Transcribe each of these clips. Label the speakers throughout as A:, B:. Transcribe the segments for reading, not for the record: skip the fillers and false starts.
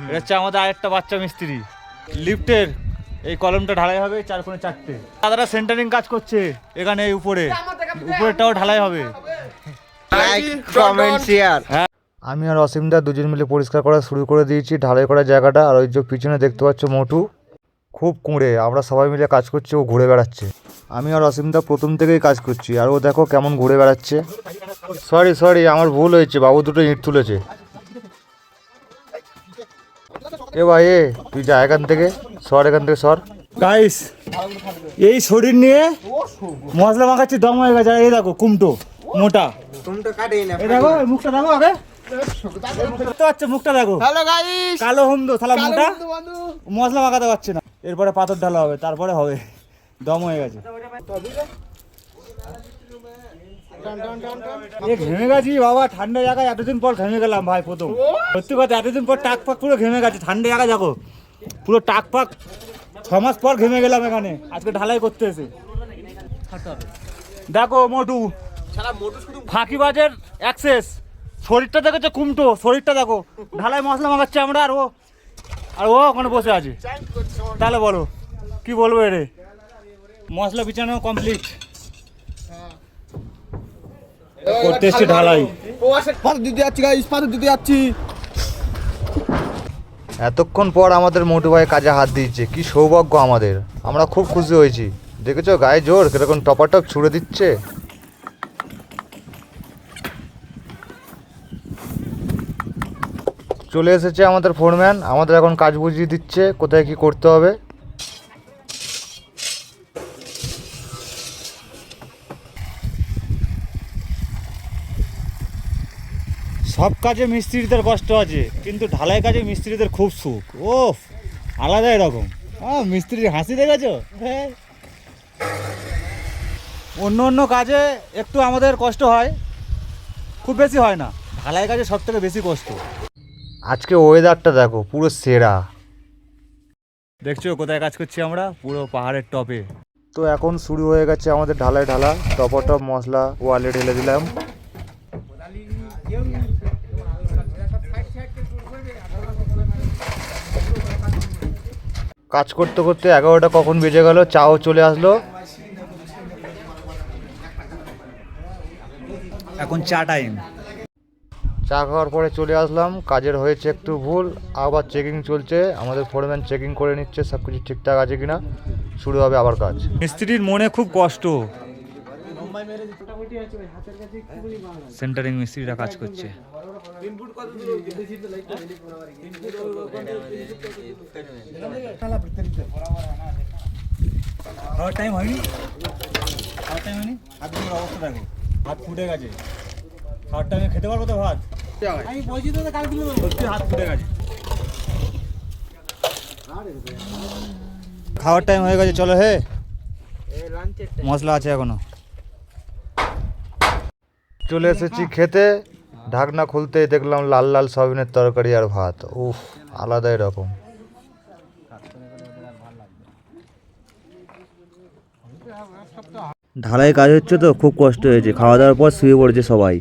A: এটা হচ্ছে আমাদের আরেকটা বাচ্চা মিস্ত্রি। লিফটের এই কলমটা ঢালাই হবে 4 কোণে 4টে। দাদারা সেন্টারিং কাজ করছে এখানে উপরেরটাও ঢালাই হবে। আমি আর অসীমদা দুজন মিলে পরিষ্কার করা শুরু করে দিয়েছি ঢালাই করার জায়গাটা। আর ওই যে পিছনে দেখতে পাচ্ছ মোটু খুব কুঁড়ে, আমরা সবাই মিলে কাজ করছি, ও ঘুরে বেড়াচ্ছে। আমি আর অসীমদা প্রথম থেকেই কাজ করছি আর ও দেখো কেমন ঘুরে বেড়াচ্ছে। সরি আমার ভুল হয়েছে, বাবু দুটো ইট তুলেছে। এ ভাই তুই যা এখান থেকে সর, গাইস এই শরীর নিয়ে মশলা মাখাচ্ছি, দম হয়ে গেছে। এই দেখো কুমটো মোটা, এই দেখো মুখটা দেখো আগে, মুখটা দেখো কালো হুমদো থালা মোটা, মশলা মাখাতে পারছে না। এরপরে পাথর ঢালা হবে, তারপরে হবে, দম হয়ে গেছে। ঘেমে গেছি বাবা, ঠান্ডা জায়গায় এতদিন পর ঘেমে গেলাম ভাই। প্রথম সত্যি কথা, এতদিন পর টাক পাক পুরো ঘেমে গেছে। ঠান্ডা জায়গায় দেখো পুরো টাক পাক, 6 মাস পর ঘেমে গেলাম এখানে আজকে ঢালাই করতে এসে। দেখো মোটু ফাঁকিবাজের অ্যাক্সেস, শরীরটা দেখেছো কুমটো, শরীরটা দেখো ঢালাই মশলা মাখাচ্ছে আমরা, আর ও ওখানে বসে আছে। তাহলে বলো কি বলবো, এরে মশলা বিছানো কমপ্লিট করতে এসছি ঢালাই। এতক্ষণ পর আমাদের মোটু ভাই কাজে হাত দিয়েছে, কি সৌভাগ্য আমাদের, আমরা খুব খুশি হয়েছি। দেখেছো গায়ে জোর কিরকম টপাটপ ছুড়ে দিচ্ছে। চলে এসেছে আমাদের ফোরম্যান, আমাদের এখন কাজ বুঝিয়ে দিচ্ছে কোথায় কি করতে হবে। সব কাজে মিস্ত্রিদের কষ্ট আছে, কিন্তু ঢালাই কাজে মিস্ত্রিদের খুব সুখ। ও আলাদা এরকম। মিস্ত্রির হাসি দেখেছো? অন্য কাজে একটু আমাদের কষ্ট হয়, খুব বেশি হয় না, ঢালাই কাজে সব থেকে বেশি কষ্ট। আজকে ওয়েদারটা দেখো পুরো সেরা, দেখছো কোথায় কাজ করছি আমরা, পুরো পাহাড়ের টপে। তো এখন শুরু হয়ে গেছে আমাদের ঢালা, টপ মশলা ওয়ালে ঢেলে দিলাম। কাজ করতে করতে 11টা কখন বেজে গেল, চাও চলে আসলো। এখন চা টাইম, চা খাওয়ার পরে চলে আসলাম। কাজের হয়েছে একটু ভুল, আবার চেকিং চলছে, আমাদের ফোরম্যান চেকিং করে নিচ্ছে সব কিছু ঠিকঠাক আছে কিনা, শুরু হবে আবার কাজ। মিস্ত্রির মনে খুব কষ্ট, সেন্টারিং মিস্ত্রিরা কাজ করছে। খাওয়ার টাইম হয়নি, হাতের অবস্থা দেখো, হাত ফুটে গেছে। খাওয়ার টাইমে খেতে পারবো তো ভাত? আমি বলছি তো সত্যি হাত ফুটে গেছে। খাওয়ার টাইম হয়ে গেছে, চলো হে, মশলা আছে এখনো। চলে এসেছি খেতে, ঢাকনা খুলতেই দেখলাম লাল সয়াবিনের তরকারি আর ভাত। উফ আলাদা এরকম। ঢালাই কাজ হচ্ছে তো খুব কষ্ট হয়েছে, খাওয়া দাওয়ার পর শুয়ে পড়েছে সবাই।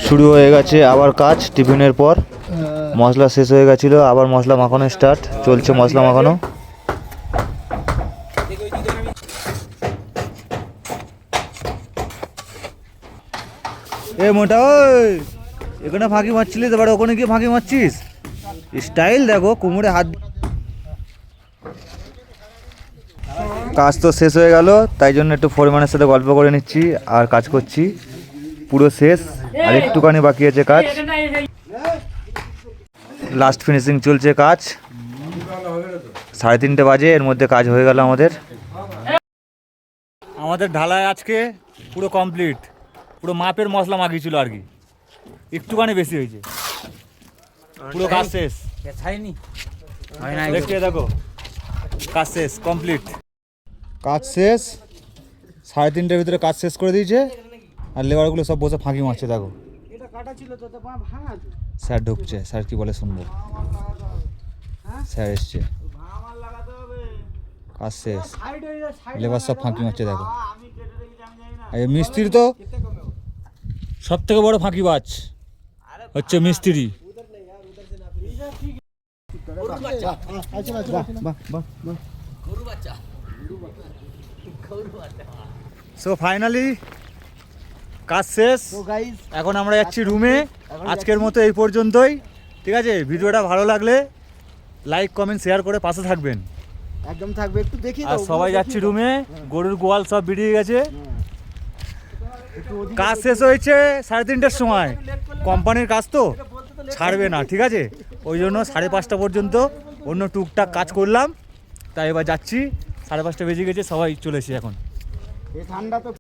A: শুরু হয়ে গেছে আবার কাজ, টিফিনের পর মশলা শেষ হয়ে গেছিল, আবার মশলা মাখানো স্টার্ট, চলছে মশলা মাখানো। এ মোটা ওই এখানে ফাঁকি মারছিলিস, এবার ওখানে গিয়ে ফাঁকি মারছিস, স্টাইল দেখো কোমরে হাত। কাজ তো শেষ হয়ে গেল, তাই জন্য একটু ফোরম্যানের সাথে গল্প করে নিচ্ছি আর কাজ করছি। পুরো শেষ, আর একটুখানি বাকি আছে কাজ, লাস্ট ফিনিশিং চলছে কাজ। 3:30 বাজে, এর মধ্যে কাজ হয়ে গেল আমাদের ঢালাই আজকে পুরো কমপ্লিট। পুরো মাপের মশলা মাখিয়েছিল আর কি, একটুখানি বেশি হয়েছে, পুরো কাজ শেষ। দেখতে দেখো কাজ শেষ কমপ্লিট, কাজ শেষ। 3:30টার ভিতরে কাজ শেষ করে দিয়েছে, আর লেবারগুলো সব বসে ফাঁকি মারছে। দেখো স্যার ঢুকছে, স্যার কি বলে শুনবো। স্যার এসছে, কাজ শেষ, লেবার সব ফাঁকি মারছে। দেখো মিস্ত্রি তো সব থেকে বড় ফাঁকিবাজ হচ্ছে মিস্ত্রি। সো ফাইনালি কাজ শেষ।
B: তো গাইস
A: এখন আমরা যাচ্ছি রুমে। আজকের মতো এই পর্যন্তই, ঠিক আছে? ভিডিওটা ভালো লাগলে লাইক কমেন্ট শেয়ার করে পাশে থাকবেন।
B: একদম থাকবে, একটু দেখি
A: আর সবাই যাচ্ছি রুমে। গরুর গোয়াল সব বেরিয়ে গেছে। কাজ শেষ হয়েছে 3:30টার সময়। কোম্পানির কাজ তো ছাড়বে না, ঠিক আছে? ওই জন্য 5:30 পর্যন্ত অন্য টুকটাক কাজ করলাম। তাই এবার যাচ্ছি, 5:30 বেজে গেছে, সবাই চলেছি এখন।
B: এই ঠান্ডা তো